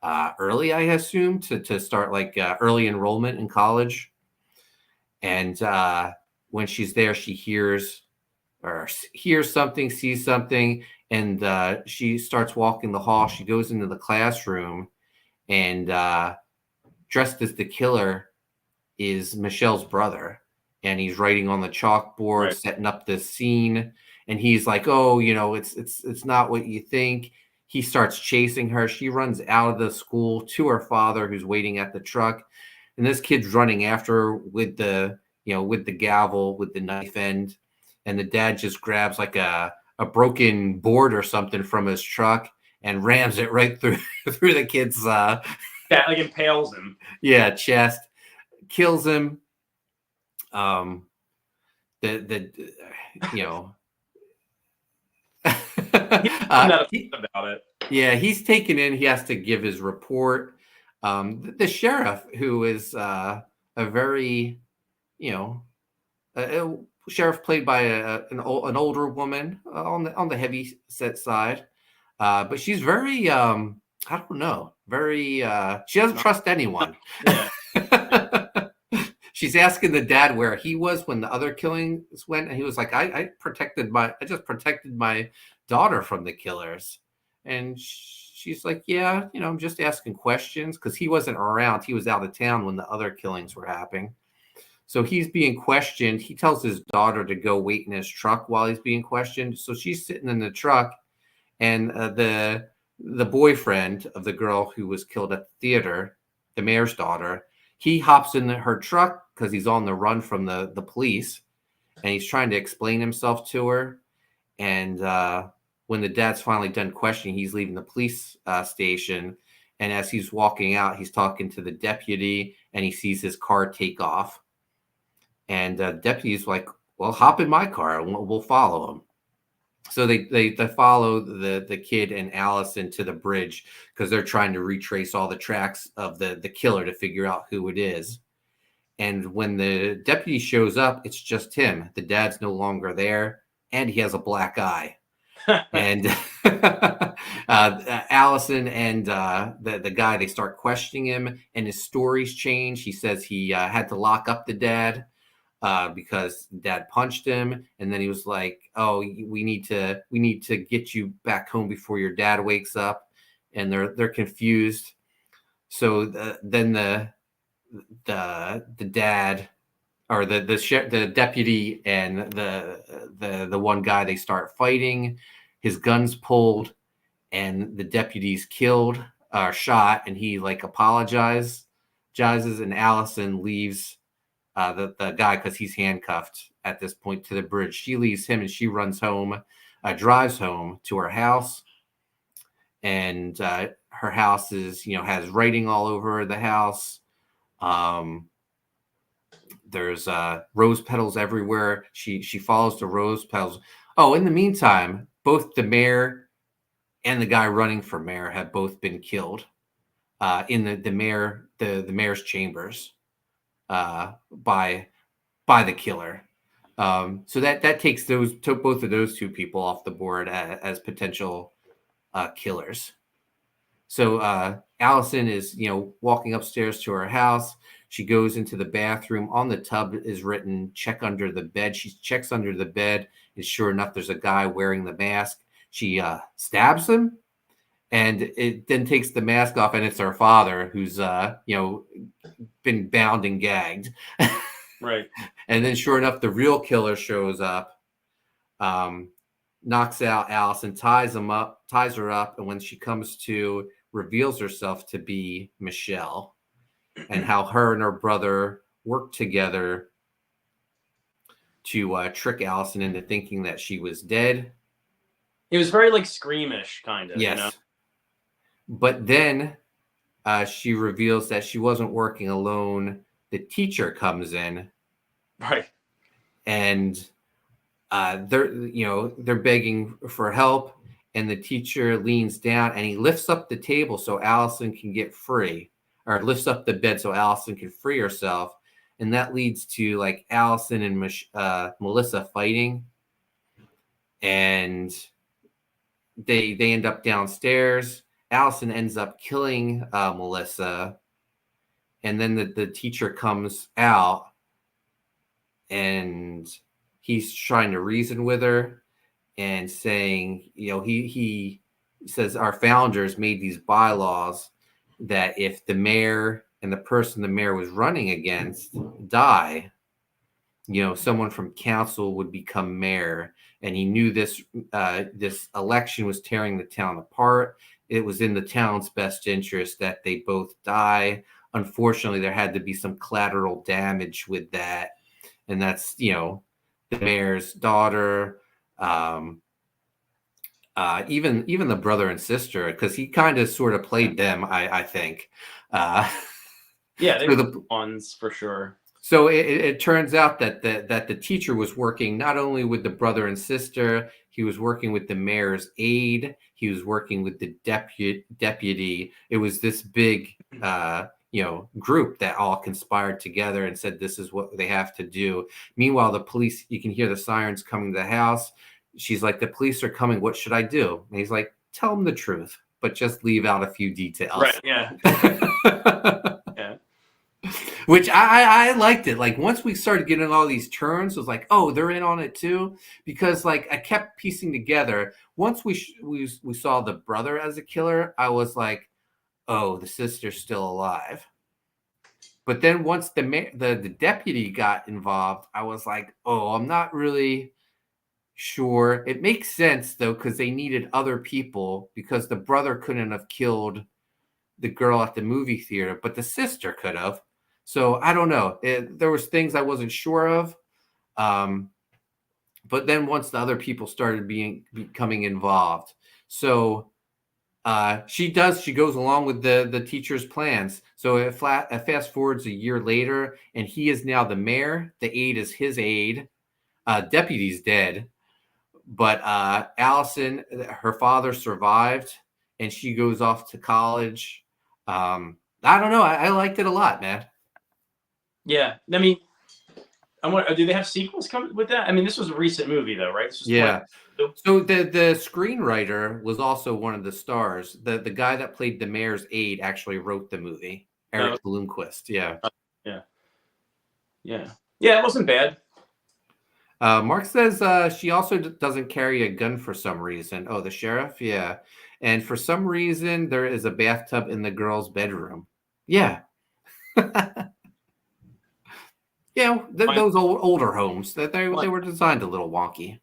early, I assume, to start like early enrollment in college. And when she's there, she hears something, sees something, and she starts walking the hall. She goes into the classroom, and dressed as the killer is Michelle's brother. And he's writing on the chalkboard, Right. setting up this scene. And he's like, oh, it's not what you think. He starts chasing her. She runs out of the school to her father, who's waiting at the truck. And this kid's running after her with the gavel, with the knife end. And the dad just grabs like a broken board or something from his truck and rams it right through the kid's Yeah, like impales him. chest, kills him. I'm not about it. Yeah, he's taken in. He has to give his report. The sheriff, who is a very, a sheriff played by an older woman on the heavy set side, but she's very I don't know, very she doesn't trust anyone. Yeah. She's asking the dad where he was when the other killings went, and he was like, I just protected my daughter from the killers. And she's like, yeah, I'm just asking questions, because he wasn't around. He was out of town when the other killings were happening. So he's being questioned. He tells his daughter to go wait in his truck while he's being questioned. So she's sitting in the truck, and the boyfriend of the girl who was killed at the theater, the mayor's daughter, he hops in her truck because he's on the run from the police, and he's trying to explain himself to her. And when the dad's finally done questioning, he's leaving the police station. And as he's walking out, he's talking to the deputy, and he sees his car take off. And the deputy's like, well, hop in my car and we'll follow him. So they follow the kid and Allison to the bridge because they're trying to retrace all the tracks of the killer to figure out who it is. And when the deputy shows up, it's just him. The dad's no longer there, and he has a black eye. And Allison and the guy, they start questioning him, and his stories change. He says he had to lock up the dad because dad punched him, and then he was like, oh, we need to get you back home before your dad wakes up. And they're confused. So then the dad, or the deputy, and the one guy, they start fighting. His gun's pulled, and the deputy's killed or shot, and he like apologizes, and Allison leaves the guy, because he's handcuffed at this point, to the bridge. She leaves him, and she runs home, drives home to her house. And her house is, has writing all over the house. There's rose petals everywhere. She follows the rose petals. Oh, in the meantime, both the mayor and the guy running for mayor have both been killed. In the mayor the mayor's chambers by the killer. So that takes both of those two people off the board as potential killers. So Allison is, walking upstairs to her house. She goes into the bathroom. On the tub is written, check under the bed. She checks under the bed, and sure enough, there's a guy wearing the mask. She stabs him, and it then takes the mask off, and it's her father who's, been bound and gagged. Right. And then sure enough, the real killer shows up, knocks out Allison, ties her up, and when she comes to, reveals herself to be Michelle, and how her and her brother worked together to trick Allison into thinking that she was dead. It was very like Screamish kind of. Yes. But then she reveals that she wasn't working alone. The teacher comes in. Right. And they're begging for help. And the teacher leans down and he lifts up the table so Allison can get free, or lifts up the bed so Allison can free herself. And that leads to like Allison and Melissa fighting. And they end up downstairs. Allison ends up killing Melissa. And then the teacher comes out and he's trying to reason with her and saying, he says our founders made these bylaws that if the mayor and the person the mayor was running against die, someone from council would become mayor. And he knew this election was tearing the town apart. It was in the town's best interest that they both die. Unfortunately, there had to be some collateral damage with that. And that's, the mayor's daughter, even the brother and sister, because he kind of sort of played them, I think. Yeah, they were the ones for sure. So it turns out that the teacher was working not only with the brother and sister, he was working with the mayor's aide, he was working with the deputy. It was this big group that all conspired together and said this is what they have to do. Meanwhile, the police, you can hear the sirens coming to the house. She's like, the police are coming, what should I do? And he's like, tell them the truth, but just leave out a few details. Right, yeah. Yeah. Which I liked it. Like once we started getting all these turns, it was like, oh, they're in on it too. Because like I kept piecing together. Once we saw the brother as a killer, I was like, oh, the sister's still alive. But then once the deputy got involved, I was like, oh, I'm not really sure. It makes sense though, because they needed other people, because the brother couldn't have killed the girl at the movie theater, but the sister could have. So I don't know. There was things I wasn't sure of. But then once the other people started becoming involved. So she goes along with the teacher's plans. So it fast forwards a year later, and he is now the mayor. The aide is his aide. Deputy's dead. But Allison, her father survived, and she goes off to college. I don't know. I liked it a lot, man. Yeah, I mean, do they have sequels coming with that? I mean, this was a recent movie, though, right? Yeah. So the screenwriter was also one of the stars. The guy that played the mayor's aide actually wrote the movie. Eric Bloomquist. Yeah. Yeah. It wasn't bad. Mark says she also doesn't carry a gun for some reason. Oh, the sheriff? Yeah. And for some reason, there is a bathtub in the girl's bedroom. Yeah. Yeah, those older homes, that they were designed a little wonky.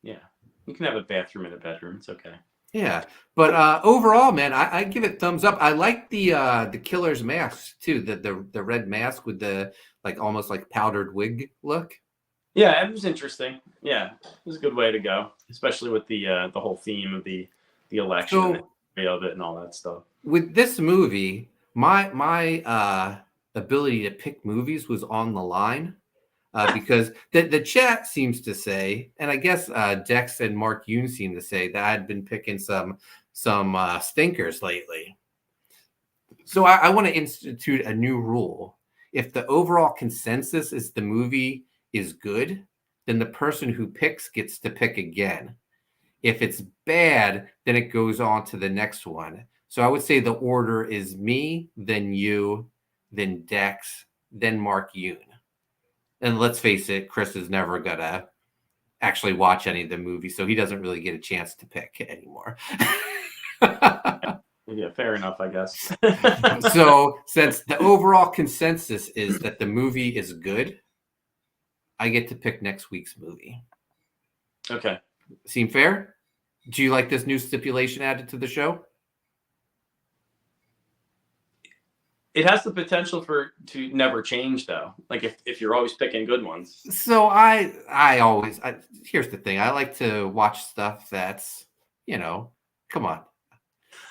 Yeah. You can have a bathroom in a bedroom. It's okay. Yeah. But overall, man, I give it thumbs up. I like the killer's mask, too. The red mask with the almost like powdered wig look. Yeah, it was interesting. Yeah, it was a good way to go, especially with the whole theme of the election of it and all that stuff. With this movie, my ability to pick movies was on the line because the chat seems to say, and I guess Dex and Mark Yoon seem to say that I'd been picking some stinkers lately. So I want to institute a new rule. If the overall consensus is the movie is good, then the person who picks gets to pick again. If it's bad, then it goes on to the next one. So I would say the order is me, then you, then Dex, then Mark Yoon. And let's face it, Chris is never going to actually watch any of the movies, so he doesn't really get a chance to pick anymore. Yeah, fair enough, I guess. So since the overall consensus is that the movie is good, I get to pick next week's movie. Okay. Seem fair? Do you like this new stipulation added to the show? It has the potential to never change, though. Like if you're always picking good ones. So here's the thing. I like to watch stuff that's, come on.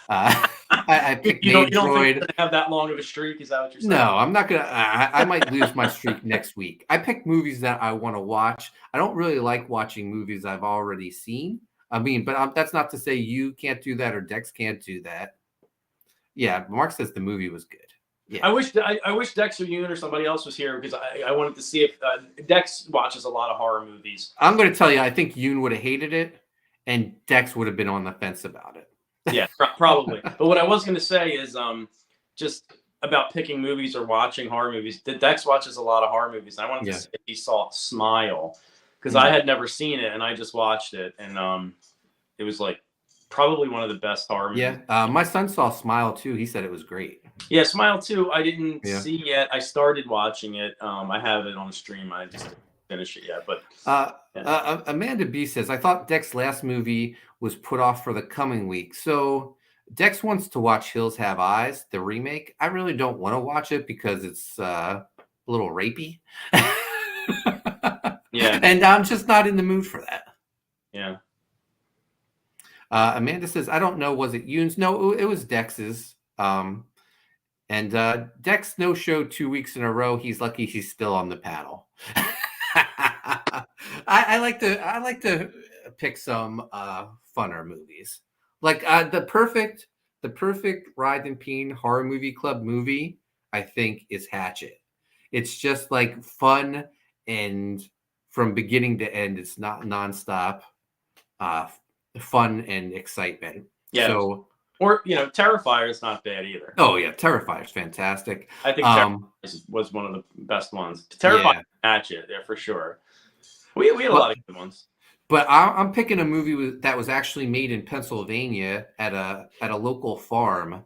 I picked You don't think Droid. you're gonna have that long of a streak? Is that what you're saying? No, I'm not gonna. I might lose my streak next week. I pick movies that I want to watch. I don't really like watching movies I've already seen. I mean, but that's not to say you can't do that or Dex can't do that. Yeah, Mark says the movie was good. Yeah. I wish Dexter Weeks or somebody else was here because I wanted to see if Dex watches a lot of horror movies. I'm going to tell you, I think Yoon would have hated it, and Dex would have been on the fence about it. Yeah, probably. But what I was going to say is just about picking movies or watching horror movies. Dex watches a lot of horror movies. And I wanted to see if he saw Smile because I had never seen it and I just watched it. And it was like probably one of the best horror movies. Yeah, my son saw Smile too. He said it was great. Yeah, Smile 2, I didn't see yet. I started watching it. I have it on stream. I just didn't finish it yet. But Amanda B says, I thought Dex's last movie was put off for the coming week. So Dex wants to watch Hills Have Eyes, the remake. I really don't want to watch it because it's a little rapey. Yeah. And I'm just not in the mood for that. Yeah. Amanda says, I don't know. Was it Yoon's? No, it was Dex's. And Dex no-showed 2 weeks in a row. He's lucky he's still on the paddle. I like to pick some funner movies. Like the perfect Writhe Payne horror movie club movie, I think, is Hatchet. It's just like fun, and from beginning to end, it's not nonstop fun and excitement. Yeah. So, or Terrifier is not bad either. Oh yeah, Terrifier is fantastic. I think Terrifier was one of the best ones. Terrifier, Hatchet, yeah, for sure. We had a lot of good ones. But I'm picking a movie that was actually made in Pennsylvania at a local farm.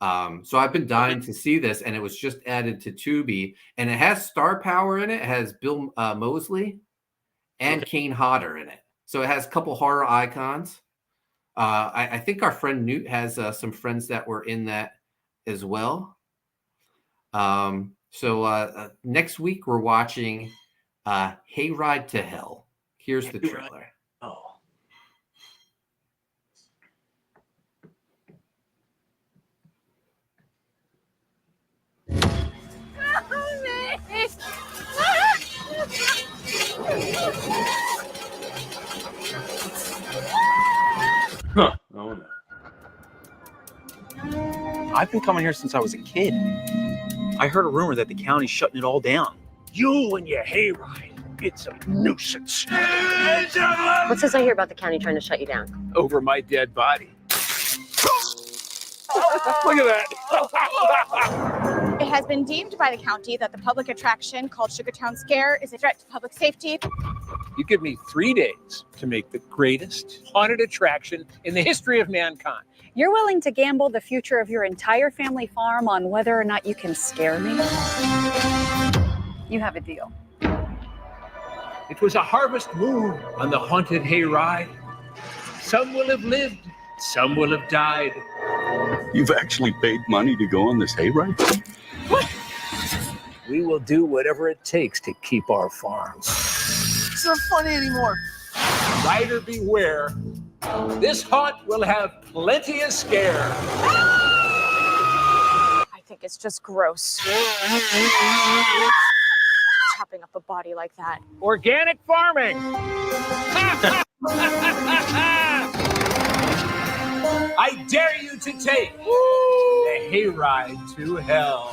So I've been dying to see this, and it was just added to Tubi, and it has star power in it. It has Bill Moseley and Kane Hodder in it. So it has a couple horror icons. I think our friend Newt has some friends that were in that as well. So next week we're watching Hayride to Hell. Here's the trailer. Oh. Huh. Oh no. I've been coming here since I was a kid. I heard a rumor that the county's shutting it all down. You and your hayride. It's a nuisance. What's this I hear about the county trying to shut you down? Over my dead body. Look at that. It has been deemed by the county that the public attraction called Sugartown Scare is a threat to public safety. You give me 3 days to make the greatest haunted attraction in the history of mankind. You're willing to gamble the future of your entire family farm on whether or not you can scare me? You have a deal. It was a harvest moon on the haunted hayride. Some will have lived, some will have died. You've actually paid money to go on this hayride? What? We will do whatever it takes to keep our farms. It's not funny anymore. Rider beware. This haunt will have plenty of scare. I think it's just gross. Chopping up a body like that. Organic farming. I dare you to take the hayride to hell.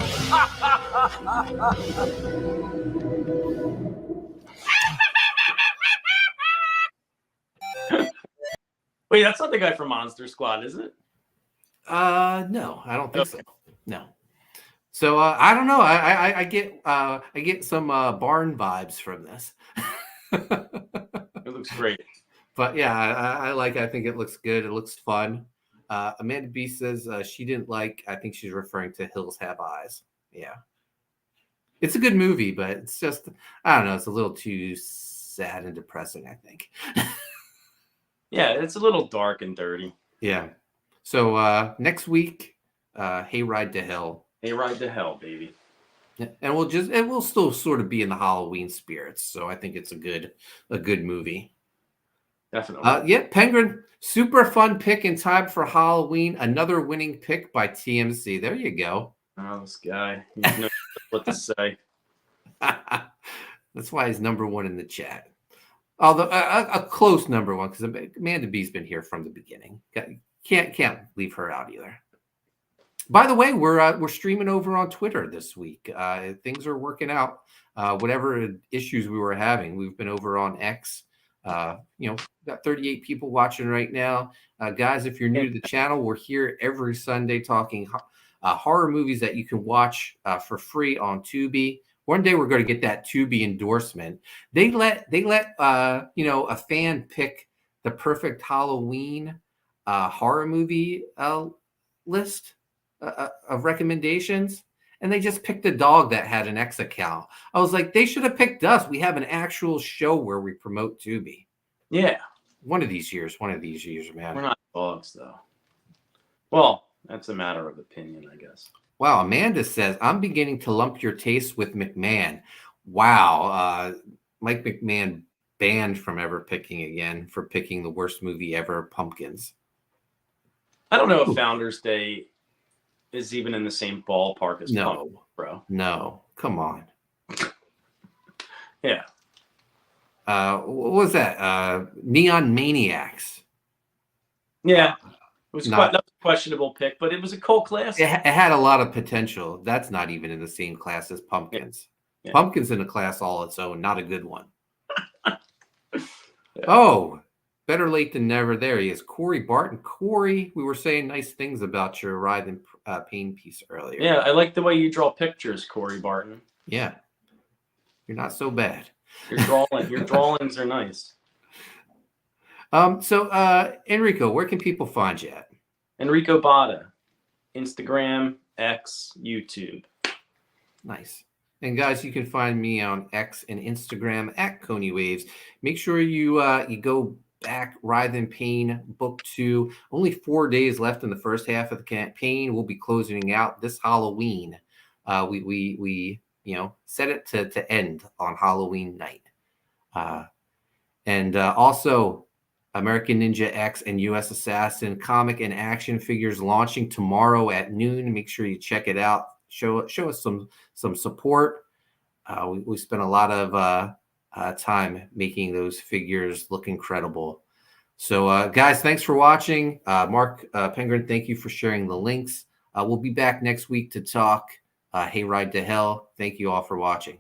Wait, that's not the guy from Monster Squad, is it? No, I don't think so. No. So I don't know. I get some barn vibes from this. It looks great. But yeah, I think it looks good. It looks fun. Amanda B says she didn't like. I think she's referring to Hills Have Eyes. Yeah, it's a good movie, but it's just I don't know. It's a little too sad and depressing, I think. Yeah, it's a little dark and dirty. Yeah. So next week, Hayride to Hell. Hayride to Hell, baby. And we'll still sort of be in the Halloween spirits. So I think it's a good movie. Definitely. Yeah, Penguin, super fun pick in time for Halloween. Another winning pick by TMC. There you go. Oh, this guy. He knows what to say. That's why he's number one in the chat. Although a close number one, because Amanda B's been here from the beginning. Can't leave her out either. By the way, we're streaming over on Twitter this week. Things are working out. Whatever issues we were having, we've been over on X. Got 38 people watching right now. Guys, if you're new to the channel, we're here every Sunday talking horror movies that you can watch for free on Tubi. One day we're going to get that Tubi endorsement. They let a fan pick the perfect Halloween horror movie list of recommendations, and they just picked a dog that had an X account. I was like, they should have picked us. We have an actual show where we promote Tubi. Yeah. One of these years, man. We're not dogs, though. Well, that's a matter of opinion, I guess. Wow, Amanda says, I'm beginning to lump your taste with McMahon. Wow. Mike McMahon banned from ever picking again for picking the worst movie ever, Pumpkins. I don't know if Founders Day is even in the same ballpark as Pumpkins, bro. No, come on. Yeah. What was that? Neon Maniacs. Yeah. It was that was a questionable pick, but it was a cult classic. It had a lot of potential. That's not even in the same class as Pumpkins. Yeah. Pumpkins in a class all its own, not a good one. Oh, better late than never. There he is, Corey Barton. Corey, we were saying nice things about your Writhe Payne piece earlier. Yeah, I like the way you draw pictures, Corey Barton. Yeah, you're not so bad. Your drawings are nice. So Enrico, where can people find you at? Enrico Botta, Instagram, X, YouTube. Nice. And guys, you can find me on X and Instagram at Koni Waves. Make sure you go back, Writhe Payne Book 2. Only 4 days left in the first half of the campaign. We'll be closing out this Halloween. We set it to end on Halloween night. And also American Ninja X and US Assassin comic and action figures launching tomorrow at noon. Make sure you check it out. Show us some support. We spent a lot of time making those figures look incredible. So guys, thanks for watching. Mark Penguin, thank you for sharing the links. We'll be back next week to talk Hayride to Hell. Thank you all for watching.